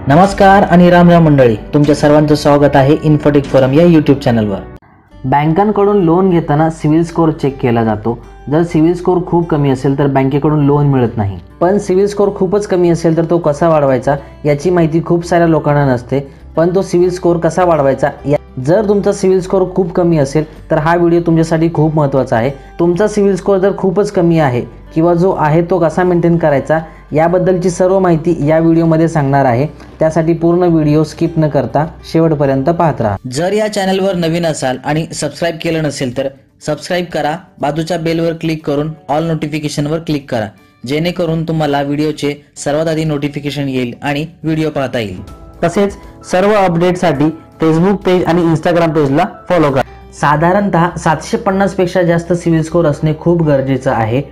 नमस्कार आणि राम राम मंडळी, तुमच्या सर्वांचं स्वागत आहे इन्फोटेक फोरम या यूट्यूब चॅनलवर। बँकांकडून लोन घेताना सिव्हिल स्कोअर चेक केला जातो। जर सिव्हिल स्कोअर खूप कमी असेल तर बँकेकडून लोन मिळत नाही, पण सिव्हिल स्कोअर खूपच कमी असेल तर तो कसा वाढवायचा याची माहिती खूप साऱ्या लोकांना नसते। पण तो सिव्हिल स्कोअर कसा वाढवायचा, जर तुमचा सिव्हिल स्कोअर खूप कमी असेल तर हा व्हिडिओ तुमच्यासाठी खूप महत्त्वाचा आहे। तुमचा सिव्हिल स्कोअर जर खूपच कमी आहे किंवा जो आहे तो कसा मेंटेन करायचा याबद्दलची सर्व माहिती या व्हिडिओमध्ये सांगणार आहे। त्यासाठी पूर्ण व्हिडिओ स्किप न करता शेवटपर्यंत पाहत राहा। जर या चॅनलवर नवीन असाल आणि सबस्क्राइब केलं नसेल तर सबस्क्राइब करा, बाजूच्या बेलवर क्लिक करून ऑल नोटिफिकेशनवर क्लिक करा, जेणेकरून तुम्हाला व्हिडिओचे सर्वात आधी नोटिफिकेशन येईल आणि व्हिडिओ पाहता येईल। तसेच सर्व अपडेटसाठी फेसबुक पेज आणि इंस्टाग्राम पेजला फॉलो करा। साधारणतः 750 पेक्षा जास्त सिव्हिल स्कोअर असणे खूप गरजेचं आहे।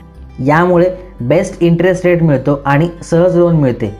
यामुळे बेस्ट इंटरेस्ट रेट मिळतो आणि सहज लोन मिळते।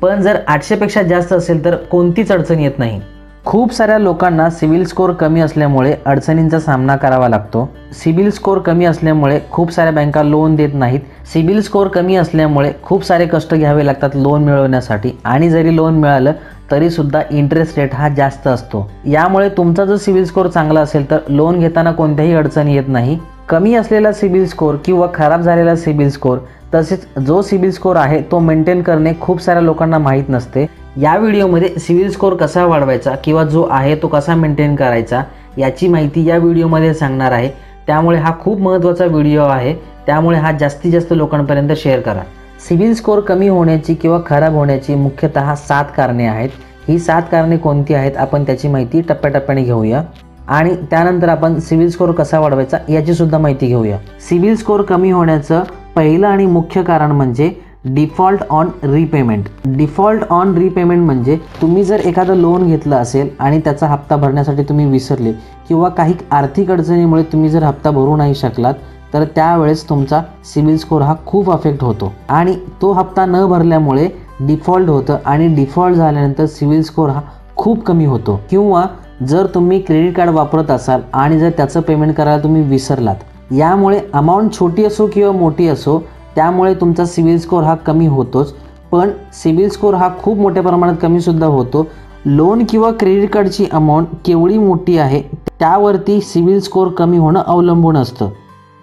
पण जर 800 पेक्षा जास्त असेल तर कोणतीच अडचण येत नाही। खूप साऱ्या लोकांना सिव्हिल स्कोअर कमी असल्यामुळे अडचणींचा सामना करावा लागतो। सिव्हिल स्कोअर कमी असल्यामुळे खूप साऱ्या बँका लोन देत नाहीत। सिव्हिल स्कोअर कमी असल्यामुळे खूप सारे कष्ट घ्यावे लागतात लोन मिळवण्यासाठी, आणि जरी लोन मिळालं तरी सुद्धा इंटरेस्ट रेट हा जास्त असतो। यामुळे तुमचा जर सिव्हिल स्कोअर चांगला असेल तर लोन घेताना कोणत्याही अडचण येत नाही। कमी असलेला सिव्हिल स्कोअर किंवा खराब झालेला सिव्हिल स्कोअर तसेच जो सिव्हिल स्कोअर आहे तो मेंटेन करणे खूप साऱ्या लोकांना माहीत नसते। या व्हिडिओमध्ये सिव्हिल स्कोअर कसा वाढवायचा किंवा जो आहे तो कसा मेंटेन करायचा याची माहिती या व्हिडिओमध्ये सांगणार आहे। त्यामुळे हा खूप महत्त्वाचा व्हिडिओ आहे, त्यामुळे हा जास्तीत जास्त लोकांपर्यंत शेअर करा। सिव्हिल स्कोअर कमी होण्याची किंवा खराब होण्याची मुख्यतः 7 कारणे आहेत। ही 7 कारणे कोणती आहेत आपण त्याची माहिती टप्प्याटप्प्याने घेऊया, आणि त्यानंतर आपण सिव्हिल स्कोअर कसा वाढवायचा याची सुद्धा माहिती घेऊया। सिव्हिल स्कोअर कमी होण्याचं पहिलं आणि मुख्य कारण म्हणजे default on repayment. Default on repayment म्हणजे तुम्ही जर एखादं लोन घेतलं असेल आणि त्याचा हप्ता भरण्यासाठी तुम्ही विसरले किंवा काही आर्थिक अडचणीमुळे तुम्ही जर हप्ता भरू नाही शकलात तर त्यावेळेस तुमचा सिव्हिल स्कोअर हा खूप अफेक्ट होतो, आणि तो हप्ता न भरल्यामुळे डिफॉल्ट होतं, आणि डिफॉल्ट झाल्यानंतर सिव्हिल स्कोअर हा खूप कमी होतो। किंवा जर तुम्ही क्रेडिट कार्ड वापरत असाल आणि जर त्याचं पेमेंट करायला तुम्ही विसरलात, यामुळे अमाऊंट छोटी असो किंवा मोठी असो त्यामुळे तुमचा सिव्हिल स्कोअर हा कमी होतोच, पण सिव्हिल स्कोअर हा खूप मोठ्या प्रमाणात कमीसुद्धा होतो। लोन किंवा क्रेडिट कार्डची अमाऊंट केवढी मोठी आहे त्यावरती सिव्हिल स्कोअर कमी होणं अवलंबून असतं।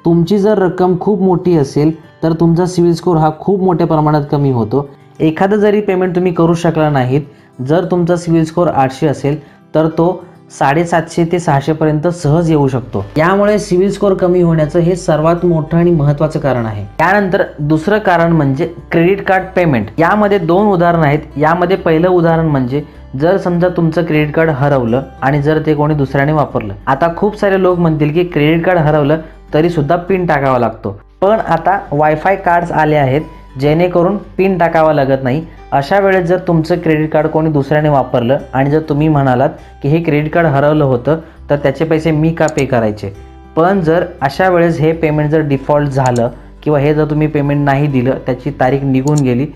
तुमची जर रक्कम खूप मोठी असेल तर तुमचा सिव्हिल स्कोअर हा खूप मोठ्या प्रमाणात कमी होतो। एखादं जरी पेमेंट तुम्ही करू शकला नाहीत, जर तुमचा सिव्हिल स्कोअर 800 असेल तर तो 750 ते 600 पर्यंत सहज येऊ शकतो। यामुळे सिव्हिल स्कोअर कमी होण्याचं हे सर्वात मोठं आणि महत्त्वाचं कारण आहे। त्यानंतर दुसरं कारण म्हणजे क्रेडिट कार्ड पेमेंट। यामध्ये 2 उदाहरण आहेत। यामध्ये पहिलं उदाहरण म्हणजे जर समजा तुमचं क्रेडिट कार्ड हरवलं आणि जर ते कोणी दुसऱ्याने वापरलं। आता खूप सारे लोक म्हणतील की क्रेडिट कार्ड हरवलं तरी सुद्धा पिन टाकावा लागतो, पण आता वायफाय कार्ड्स आले आहेत जेणेकरून पिन टाकावा लागत नाही। अशा वेळेस जर तुमचं क्रेडिट कार्ड कोणी दुसऱ्याने वापरलं आणि जर तुम्ही म्हणालात की हे क्रेडिट कार्ड हरवलं होतं तर त्याचे पैसे मी का पे करायचे, पण जर अशा वेळेस हे पेमेंट जर डिफॉल्ट झालं किंवा हे जर तुम्ही पेमेंट नाही दिलं, त्याची तारीख निघून गेली,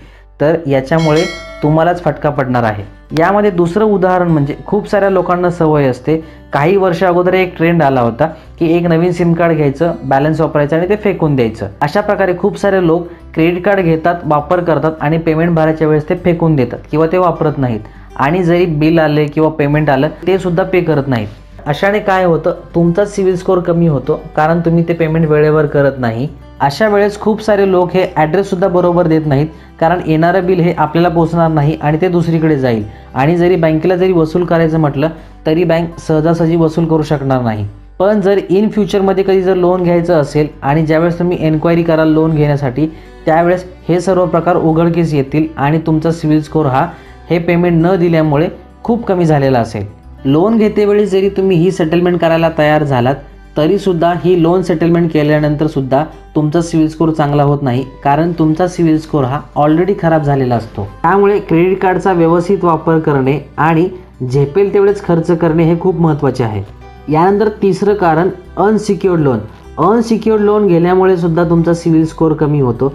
तर याच्यामुळे तुम्हालाच फटका पडणार आहे। यामध्ये दुसरं उदाहरण म्हणजे खूप साऱ्या लोकांना सवय असते, काही वर्ष अगोदर एक ट्रेंड आला होता की एक नवीन सिम कार्ड घ्यायचं, बॅलन्स वापरायचं आणि ते फेकून द्यायचं। अशा प्रकारे खूप सारे लोक क्रेडिट कार्ड घेतात, वापर करतात आणि पेमेंट भरायच्या वेळेस ते फेकून देतात किंवा ते वापरत नाहीत, आणि जरी बिल आले किंवा पेमेंट आलं ते सुद्धा पे करत नाहीत। अशाने काय होतं, तुमचा सिव्हिल स्कोअर कमी होतो कारण तुम्ही ते पेमेंट वेळेवर करत नाही। अशा वेळेस खूप सारे लोक हे ॲड्रेस सुद्धा बरोबर देत नाहीत, कारण येणारं बिल हे आपल्याला पोहोचणार नाही आणि ते दुसरीकडे जाईल, आणि जरी बँकेला जरी वसूल करायचं म्हटलं तरी बँक सहजासहजी वसूल करू शकणार नाही। पण जर इन फ्युचरमध्ये कधी जर लोन घ्यायचं असेल आणि ज्यावेळेस तुम्ही एन्क्वायरी कराल लोन घेण्यासाठी, त्यावेळेस हे सर्व प्रकार उघडकीस येतील आणि तुमचा सिव्हिल स्कोअर हा हे पेमेंट न दिल्यामुळे खूप कमी झालेला असेल। लोन घेतेवेळी जरी तुम्ही ही सेटलमेंट करायला तयार झालात तरीसुद्धा ही लोन सेटलमेंट केल्यानंतर सुद्धा तुमचा सिव्हिल स्कोअर चांगला होत नाही, कारण तुमचा सिव्हिल स्कोअर हा ऑलरेडी खराब झालेला असतो। त्यामुळे क्रेडिट कार्डचा व्यवस्थित वापर करणे आणि झेपेल तेवढेच खर्च करणे हे खूप महत्त्वाचे आहे। यानंतर तिसरं कारण अनसिक्युअर्ड लोन। अनसिक्युअर्ड लोन घेण्यामुळे सुद्धा तुमचा सिव्हिल स्कोअर कमी होतो।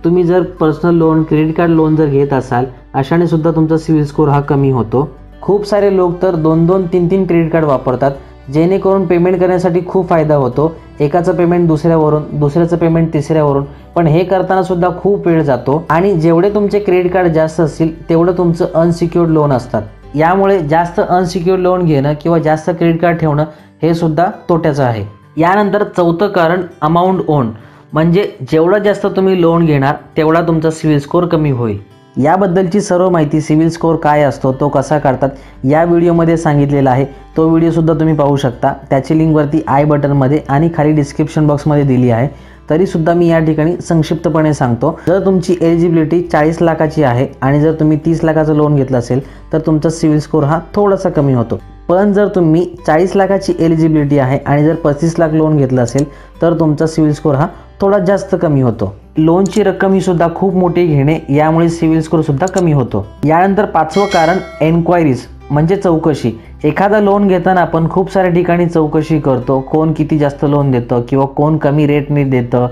तुम्ही जर personal loan, credit card loan जर घेत असाल, अशाने सुद्धा तुमचा सिव्हिल स्कोअर हा कमी होतो। खूप सारे लोक तर 2-2, 3-3 क्रेडिट कार्ड वापरतात, जेणेकरून पेमेंट करण्यासाठी खूप फायदा होतो. एकाचं पेमेंट दुसऱ्यावरून, दुसऱ्याचं पेमेंट तिसऱ्यावरून, पण हे करताना सुद्धा खूप वेळ जातो आणि जेवढे तुमचे क्रेडिट कार्ड जास्त असतील तेवढं तुमचं अनसिक्युअर्ड लोन असतात. यामुळे जास्त अनसिक्युअर्ड लोन घेणं किंवा जास्त क्रेडिट कार्ड ठेवणं हे सुद्धा तोट्याचं आहे. यानंतर चौथं कारण अमाऊंट ओन, म्हणजे जेवढा जास्त तुम्ही लोन घेणार तेवढा तुमचा सिबिल स्कोअर कमी होईल. याबद्दलची सर्व माहिती, सिबिल स्कोअर काय असतो, तो कसा काढतात, या व्हिडिओमध्ये सांगितलेला आहे. तो व्हिडिओसुद्धा तुम्ही पाहू शकता. त्याची लिंकवरती आय बटनमध्ये आणि खाली डिस्क्रिप्शन बॉक्समध्ये दिली आहे. तरीसुद्धा मी या ठिकाणी संक्षिप्तपणे सांगतो. जर तुमची एलिजिबिलिटी 40 लाखाची आहे आणि जर तुम्ही 30 लाखाचं लोन घेतलं असेल तर तुमचा सिबिल स्कोअर हा थोडासा कमी होतो. पण जर तुम्ही 40 लाखाची एलिजिबिलिटी आहे आणि जर 35 लाख लोन घेतलं असेल तर तुमचा सिबिल स्कोअर हा थोडा जास्त कमी होतो. लोनची रक्कम ही सुद्धा खूप मोठी घेणे, यामुळे सिबिल स्कोअर सुद्धा कमी होतो. यानंतर पाचवं कारण एन्क्वायरीज, म्हणजे चौकशी. एखादा लोन घेताना आपण खूप साऱ्या ठिकाणी चौकशी करतो. कोण किती जास्त लोन देतं किंवा कोण कमी रेटने देतं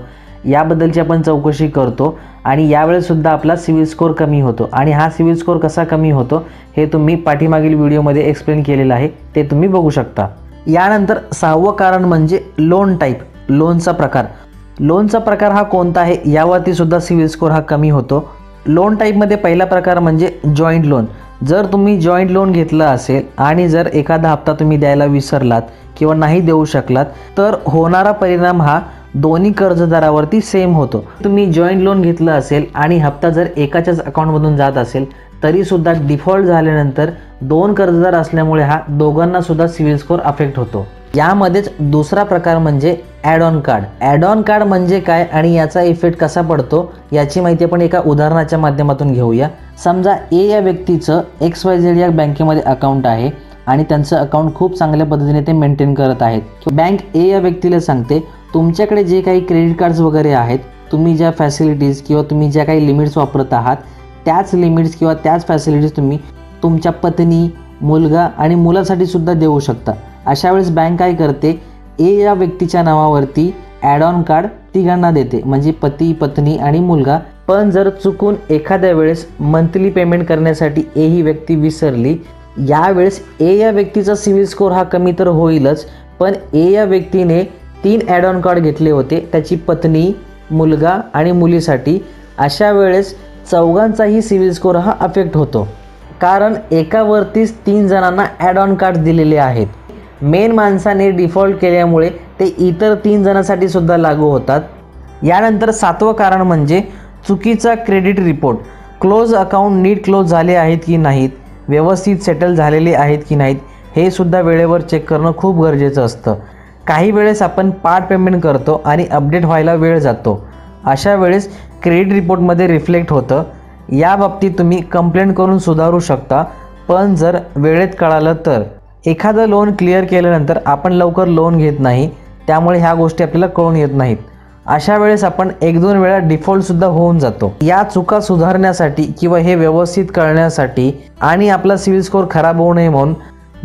याबद्दलची आपण चौकशी करतो आणि यावेळेस सुद्धा आपला सिबिल स्कोअर कमी होतो. आणि हा सिबिल स्कोअर कसा कमी होतो हे तुम्ही पाठीमागील व्हिडिओमध्ये एक्सप्लेन केलेलं आहे, ते तुम्ही बघू शकता. यानंतर सहावं कारण म्हणजे लोन टाईप, लोनचा प्रकार. लोनचा प्रकार हा कोणता आहे यावरती सुद्धा सिबिल स्कोअर हा कमी होतो. लोन टाईपमध्ये पहिला प्रकार म्हणजे जॉईंट लोन. जर तुम्ही जॉईंट लोन घेतलं असेल आणि जर एखादा हप्ता तुम्ही द्यायला विसरलात किंवा नाही देऊ शकलात तर होणारा परिणाम हा दोन्ही कर्जदारावरती सेम होतो. तुम्ही जॉईंट लोन घेतलं असेल आणि हप्ता जर एकाच्याच अकाउंटमधून जात असेल तरीसुद्धा डिफॉल्ट झाल्यानंतर दोन कर्जदार असल्यामुळे हा दोघांना सुद्धा सिबिल स्कोअर अफेक्ट होतो. यामध्येच दुसरा प्रकार म्हणजे add on card. Add on card म्हणजे काय आणि याचा इफेक्ट कसा पडतो याची माहिती आपण एका उदाहरणाच्या माध्यमातून घेऊया. समजा ए या व्यक्तीचं XYZ या बँकेमध्ये अकाउंट आहे आणि त्यांचं अकाउंट खूप चांगल्या पद्धतीने ते मेंटेन करत आहेत. बँक ए या व्यक्तीला सांगते तुमच्याकडे जे काही क्रेडिट कार्ड्स वगैरे आहेत, तुम्ही ज्या फॅसिलिटीज किंवा तुम्ही ज्या काही लिमिट्स वापरत आहात त्याच लिमिट्स किंवा त्याच फॅसिलिटीज तुम्ही तुमच्या पत्नी, मुलगा आणि मुलासाठी सुद्धा देऊ शकता. अशा वेळेस बँक काय करते, ए या व्यक्तीच्या नावावरती ॲड ऑन कार्ड तिघांना देते, म्हणजे पती, पत्नी आणि मुलगा. पण जर चुकून एखाद्या वेळेस मंथली पेमेंट करण्यासाठी ए ही व्यक्ती विसरली, यावेळेस ए या व्यक्तीचा सिबिल स्कोअर हा कमी तर होईलच, पण ए या व्यक्तीने 3 ॲड ऑन कार्ड घेतले होते, त्याची पत्नी, मुलगा आणि मुलीसाठी. अशा वेळेस चौघांचाही सिबिल स्कोअर हा अफेक्ट होतो, कारण एकावरतीच 3 जणांना ॲड ऑन कार्ड दिलेले आहेत. मेन माणसाने डिफॉल्ट केल्यामुळे ते इतर 3 जणांसाठी सुद्धा लागू होतात. यानंतर सातवं कारण म्हणजे चुकीचा क्रेडिट रिपोर्ट. क्लोज अकाउंट नीट क्लोज झाले आहेत की नाहीत, व्यवस्थित सेटल झालेले आहेत की नाहीत हे सुद्धा वेळेवर चेक करणं खूप गरजेचं असतं. काही वेळेस आपण पार्ट पेमेंट करतो आणि अपडेट व्हायला वेळ जातो. अशा वेळेस क्रेडिट रिपोर्टमध्ये रिफ्लेक्ट होतं. या बाबतीत तुम्ही कंप्लेंट करून सुधारू शकता. पण जर वेळेत कळालं तर एखादं लोन क्लिअर केल्यानंतर आपण लवकर लोन घेत नाही, त्यामुळे ह्या गोष्टी आपल्याला कळून येत नाहीत. अशा वेळेस आपण 1-2 वेळा डिफॉल्टसुद्धा होऊन जातो. या चुका सुधारण्यासाठी किंवा हे व्यवस्थित कळण्यासाठी आणि आपला सिबिल स्कोअर खराब होऊ नये म्हणून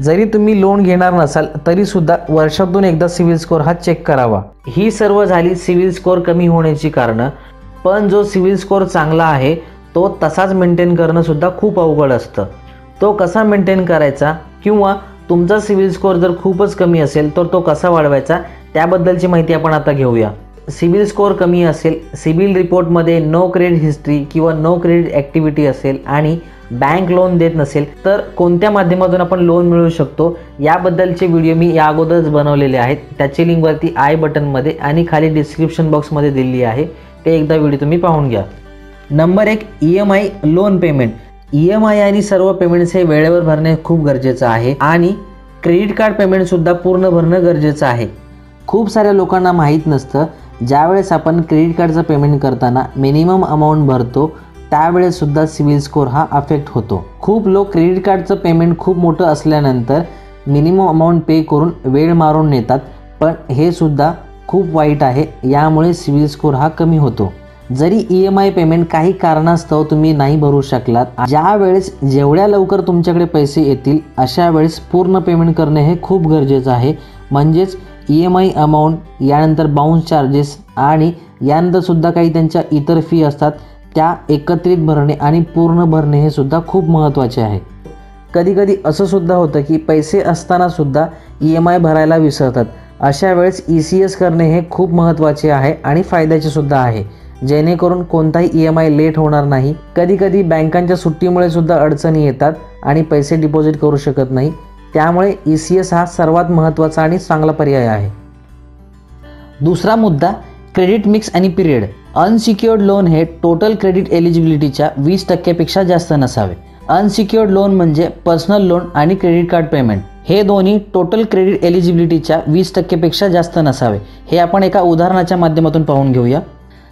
जरी तुम्ही लोन घेणार नसाल तरीसुद्धा वर्षातून एकदा सिबिल स्कोअर हा चेक करावा. ही सर्व झाली सिबिल स्कोअर कमी होण्याची कारणं. पण जो सिबिल स्कोअर चांगला आहे तो तसाच मेंटेन करणं सुद्धा खूप अवघड असतं. तो कसा मेंटेन करायचा किंवा तुमचा सिबिल स्कोअर जर खूपच कमी असेल तर तो कसा वाढवायचा त्याबद्दलची माहिती आपण आता घेऊया. सिबिल स्कोअर कमी असेल, सिबिल रिपोर्टमध्ये नो क्रेडिट हिस्ट्री किंवा नो क्रेडिट ॲक्टिव्हिटी असेल आणि बँक लोन देत नसेल तर कोणत्या माध्यमातून आपण लोन मिळवू शकतो याबद्दलचे व्हिडिओ मी या अगोदरच बनवलेले आहेत. त्याची लिंकवरती आय बटनमध्ये आणि खाली डिस्क्रिप्शन बॉक्समध्ये दिली आहे. ते एकदा व्हिडिओ तुम्ही पाहून घ्या. Number 1, EMI loan payment. EMI आणि सर्व पेमेंट्स हे वेळेवर भरणे खूप गरजेचं आहे आणि क्रेडिट कार्ड पेमेंटसुद्धा पूर्ण भरणं गरजेचं आहे. खूप साऱ्या लोकांना माहीत नसतं, ज्यावेळेस आपण क्रेडिट कार्डचं पेमेंट करताना मिनिमम अमाऊंट भरतो त्यावेळेससुद्धा सिबिल स्कोअर हा अफेक्ट होतो. खूप लोक क्रेडिट कार्डचं पेमेंट खूप मोठं असल्यानंतर मिनिमम अमाऊंट पे करून वेळ मारून नेतात, पण हे सुद्धा खूप वाईट आहे. यामुळे सिबिल स्कोअर हा कमी होतो. जरी EMI पेमेंट काही कारणास्तव तुम्ही नाही भरू शकलात, ज्या वेळेस जेवढ्या लवकर तुमच्याकडे पैसे येतील अशा वेळेस पूर्ण पेमेंट करणे हे खूप गरजेचं आहे. म्हणजेच EMI अमाऊंट, यानंतर बाउन्स चार्जेस आणि यानंतरसुद्धा काही त्यांच्या इतर फी असतात त्या एकत्रित भरणे आणि पूर्ण भरणे हे सुद्धा खूप महत्त्वाचे आहे. कधी कधी असं सुद्धा होतं की पैसे असताना सुद्धा EMI भरायला विसरतात. अशा वेळेस ECS करणे हे खूप महत्त्वाचे आहे आणि फायद्याचे सुद्धा आहे, जेणेकरून कोणताही EMI लेट होणार नाही. कधी कधी बँकांच्या सुट्टीमुळे सुद्धा अडचणी येतात आणि पैसे डिपॉझिट करू शकत नाही. त्यामुळे ECS हा सर्वात महत्त्वाचा आणि चांगला पर्याय आहे. दुसरा मुद्दा, क्रेडिट मिक्स आणि पिरियड. अनसिक्युअर्ड लोन हे टोटल क्रेडिट एलिजिबिलिटीच्या 20% पेक्षा जास्त नसावे. अनसिक्युअर्ड लोन म्हणजे पर्सनल लोन आणि क्रेडिट कार्ड पेमेंट हे दोन्ही टोटल क्रेडिट एलिजिबिलिटीच्या 20% पेक्षा जास्त नसावे. हे आपण एका उदाहरणाच्या माध्यमातून पाहून घेऊया.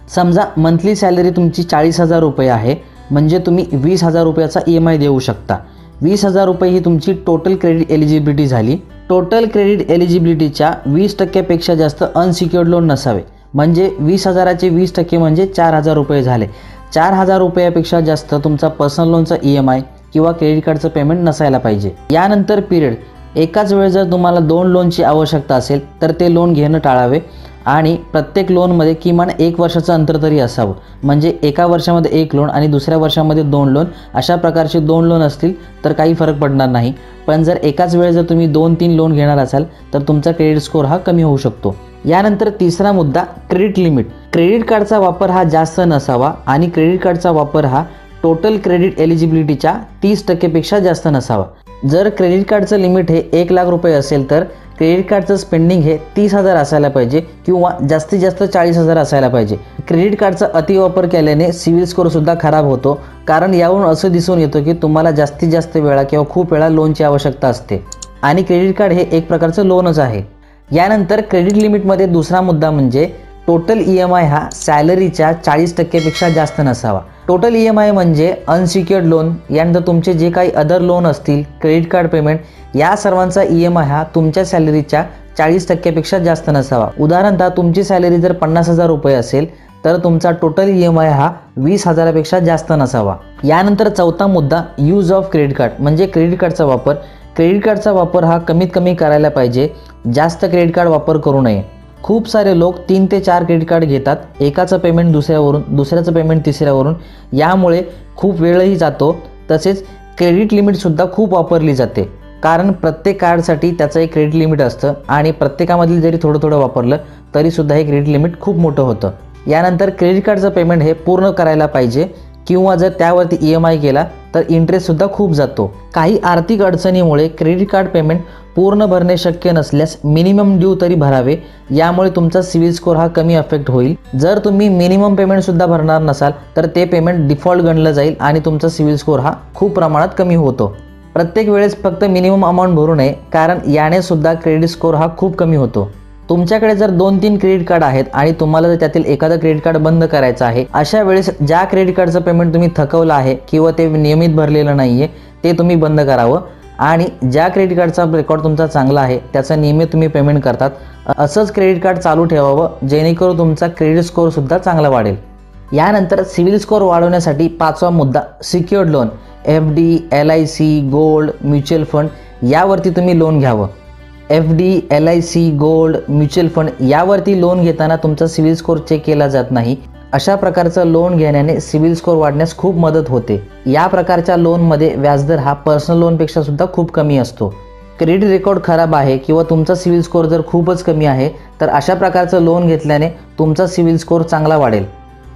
समजा मंथली सॅलरी तुमची 40,000 रुपये आहे, म्हणजे तुम्ही 20,000 रुपयाचा EMI देऊ शकता. 20,000 रुपये ही तुमची टोटल क्रेडिट एलिजिबिलिटी झाली. टोटल क्रेडिट एलिजिबिलिटीच्या 20% पेक्षा जास्त अनसिक्युअर्ड लोन नसावे, म्हणजे 20,000चे 20% म्हणजे 4,000 रुपये झाले. 4,000 रुपयापेक्षा जास्त तुमचा पर्सनल लोनचा EMI किंवा क्रेडिट कार्डचं पेमेंट नसायला पाहिजे. यानंतर पिरियड. एकाच वेळेस जर तुम्हाला 2 लोनची आवश्यकता असेल तर ते लोन घेणं टाळावे आणि प्रत्येक लोनमध्ये किमान 1 वर्षाचं अंतर तरी असावं. म्हणजे एका वर्षामध्ये 1 लोन आणि दुसऱ्या वर्षामध्ये 2 लोन, अशा प्रकारचे 2 लोन असतील तर काही फरक पडणार नाही. पण जर एकाच वेळेस जर तुम्ही 2-3 लोन घेणार असाल तर तुमचा क्रेडिट स्कोअर हा कमी होऊ शकतो. यानंतर तिसरा मुद्दा, क्रेडिट लिमिट. क्रेडिट कार्डचा वापर हा जास्त नसावा आणि क्रेडिट कार्डचा वापर हा टोटल क्रेडिट एलिजिबिलिटीच्या 30% पेक्षा जास्त नसावा. जर क्रेडिट कार्डचं लिमिट हे 1 लाख रुपये असेल तर क्रेडिट कार्डचं स्पेंडिंग हे 30,000 असायला पाहिजे किंवा जास्तीत जास्त 40,000 असायला पाहिजे. क्रेडिट कार्डचा अतिवापर केल्याने सिबिल स्कोअरसुद्धा खराब होतो, कारण यावरून असं दिसून येतं की तुम्हाला जास्तीत जास्त वेळा किंवा खूप वेळा लोनची आवश्यकता असते आणि क्रेडिट कार्ड हे एक प्रकारचं लोनच आहे. यानंतर क्रेडिट लिमिटमध्ये दुसरा मुद्दा म्हणजे टोटल EMI हा सॅलरीच्या 40% पेक्षा जास्त नसावा. टोटल EMI म्हणजे अनसिक्युअर्ड लोन, यानंतर तुमचे जे काही अदर लोन असतील, क्रेडिट कार्ड पेमेंट, या सर्वांचा EMI हा तुमच्या सॅलरीच्या 40% पेक्षा जास्त नसावा. उदाहरणतः तुमची सॅलरी जर 50,000 रुपये असेल तर तुमचा टोटल EMI हा 20,000 पेक्षा जास्त नसावा. यानंतर चौथा मुद्दा, यूज ऑफ क्रेडिट कार्ड म्हणजे क्रेडिट कार्डचा वापर. क्रेडिट कार्डचा वापर हा कमीत कमी करायला पाहिजे. जास्त क्रेडिट कार्ड वापर करू नये. खूप सारे लोक 3 ते 4 क्रेडिट कार्ड घेतात, एकाचं पेमेंट दुसऱ्यावरून, दुसऱ्याचं पेमेंट तिसऱ्यावरून. यामुळे खूप वेळही जातो. तसेच क्रेडिट लिमिटसुद्धा खूप वापरली जाते, कारण प्रत्येक कार्डसाठी त्याचं एक क्रेडिट लिमिट असतं आणि प्रत्येकामधील जरी थोडं थोडं वापरलं तरीसुद्धा हे क्रेडिट लिमिट खूप मोठं होतं. यानंतर क्रेडिट कार्डचं पेमेंट हे पूर्ण करायला पाहिजे किंवा जर त्यावरती EMI केला तर इंटरेस्टसुद्धा खूप जातो. काही आर्थिक अडचणीमुळे क्रेडिट कार्ड पेमेंट पूर्ण भरणे शक्य नसल्यास मिनिमम ड्यू तरी भरावे. यामुळे तुमचा सिबिल स्कोअर हा कमी अफेक्ट होईल. जर तुम्ही मिनिमम पेमेंटसुद्धा भरणार नसाल तर ते पेमेंट डिफॉल्ट गणलं जाईल आणि तुमचा सिबिल स्कोअर हा खूप प्रमाणात कमी होतो. प्रत्येक वेळेस फक्त मिनिमम अमाऊंट भरू नये, कारण याने सुद्धा क्रेडिट स्कोअर हा खूप कमी होतो. तुमच्याकडे जर 2-3 क्रेडिट कार्ड आहेत आणि तुम्हाला जर त्यातील एखादं क्रेडिट कार्ड बंद करायचं आहे, अशा वेळेस ज्या क्रेडिट कार्डचं पेमेंट तुम्ही थकवलं आहे किंवा ते नियमित भरलेलं नाही आहे ते तुम्ही बंद करावं आणि ज्या क्रेडिट कार्डचा रेकॉर्ड तुमचा चांगला आहे त्याचं नियमित तुम्ही पेमेंट करतात असंच क्रेडिट कार्ड चालू ठेवावं, जेणेकरून तुमचा क्रेडिट स्कोअरसुद्धा चांगला वाढेल. यानंतर सिबिल स्कोअर वाढवण्यासाठी 5वा मुद्दा, secured loan. FD, LIC, gold, mutual fund यावरती तुम्ही लोन घ्यावं. FD, LIC, gold, mutual fund यावरती लोन घेताना तुमचा सिबिल स्कोअर चेक केला जात नाही. अशा प्रकारचं लोन घेण्याने सिबिल स्कोअर वाढण्यास खूप मदत होते. या प्रकारच्या लोनमध्ये व्याजदर हा पर्सनल लोनपेक्षा सुद्धा खूप कमी असतो. क्रेडिट रेकॉर्ड खराब आहे किंवा तुमचा सिबिल स्कोअर जर खूपच कमी आहे तर अशा प्रकारचं लोन घेतल्याने तुमचा सिबिल स्कोअर चांगला वाढेल.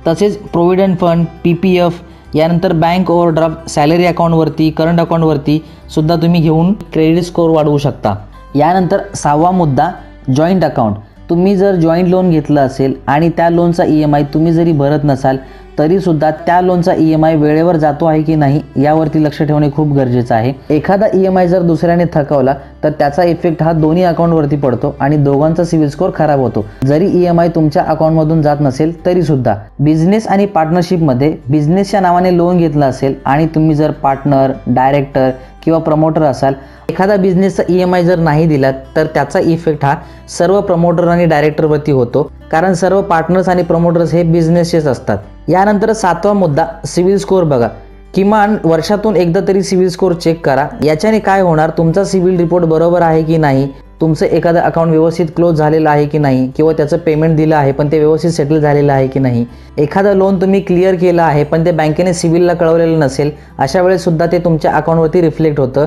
तसेच प्रोव्हिडंट फंड, PPF, यानंतर बँक ओव्हरड्राफ्ट, सॅलरी अकाउंटवरती, करंट अकाउंटवरती सुद्धा तुम्ही घेऊन क्रेडिट स्कोअर वाढवू शकता. यानंतर 6वा मुद्दा, जॉईंट अकाउंट. तुम्ही जर जॉईंट लोन घेतलं असेल आणि त्या लोनचा EMI तुम्ही जरी भरत नसाल तरीसुद्धा त्या लोनचा EMI वेळेवर जातो आहे की नाही यावरती लक्ष ठेवणे खूप गरजेचं आहे. एखादा EMI जर दुसऱ्याने थकवला तर त्याचा इफेक्ट हा दोन्ही अकाउंटवरती पडतो आणि दोघांचा सिबिल स्कोअर खराब होतो. जरी EMI तुमच्या अकाउंटमधून जात नसेल तरीसुद्धा. बिझनेस आणि पार्टनरशिपमध्ये बिझनेसच्या नावाने लोन घेतलं असेल आणि तुम्ही जर पार्टनर, डायरेक्टर किंवा प्रमोटर असाल, एखादा बिझनेसचा EMI जर नाही दिला तर त्याचा इफेक्ट हा सर्व प्रमोटर आणि डायरेक्टरवरती होतो, कारण सर्व पार्टनर्स आणि प्रमोटर्स हे बिझनेसचेच असतात. यानंतर 7वा मुद्दा, सिबिल स्कोअर बघा. किमान वर्षातून एकदा तरी सिबिल स्कोर चेक करा. याच्याने काय होणार, तुमचा सिबिल रिपोर्ट बरोबर आहे की नाही, तुमचं एखादं अकाउंट व्यवस्थित क्लोज झालेलं आहे की नाही, किंवा त्याचं पेमेंट दिलं आहे पण ते व्यवस्थित सेटल झालेलं आहे की नाही, एखादं लोन तुम्ही क्लिअर केलं आहे पण ते बँकेने सिबिलला कळवलेलं नसेल, अशा वेळेस सुद्धा ते तुमच्या अकाउंटवरती रिफ्लेक्ट होतं.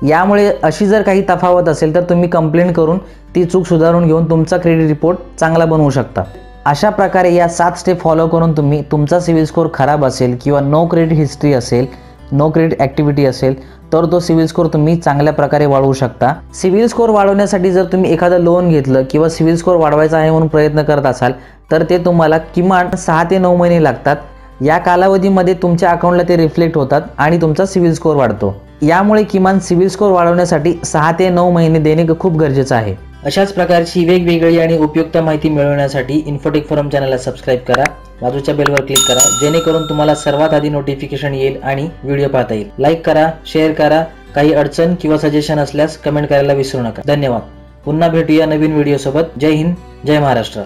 यामुळे अशी जर काही तफावत असेल तर तुम्ही कंप्लेंट करून ती चूक सुधारून घेऊन तुमचा क्रेडिट रिपोर्ट चांगला बनवू शकता. अशा प्रकारे या 7 स्टेप फॉलो करून तुम्ही तुमचा सिबिल स्कोर खराब असेल किंवा नो क्रेडिट हिस्ट्री असेल, नो क्रेडिट ॲक्टिव्हिटी असेल तर तो सिबिल स्कोर तुम्ही चांगल्या प्रकारे वाढवू शकता. सिबिल स्कोर वाढवण्यासाठी जर तुम्ही एखादं लोन घेतलं किंवा सिबिल स्कोर वाढवायचा आहे म्हणून प्रयत्न करत असाल तर ते तुम्हाला किमान 6 ते 9 महिने लागतात. या कालावधीमध्ये तुमच्या अकाउंटला ते रिफ्लेक्ट होतात आणि तुमचा सिबिल स्कोर वाढतो. यामुळे किमान सिबिल स्कोर वाढवण्यासाठी 6 ते 9 महिने देणे खूप गरजेचं आहे. अशाच प्रकारची वेगवेगळी आणि उपयुक्त माहिती मिळवण्यासाठी इन्फोटेक फोरम चॅनलला सबस्क्राईब करा, बाजूच्या बेलवर क्लिक करा, जेणेकरून तुम्हाला सर्वात आधी नोटिफिकेशन येईल आणि व्हिडिओ पाहता येईल. लाईक करा, शेअर करा. काही अडचण किंवा सजेशन असल्यास कमेंट करायला विसरू नका. धन्यवाद. पुन्हा भेटूया नवीन व्हिडिओ सोबत. जय हिंद, जय महाराष्ट्र.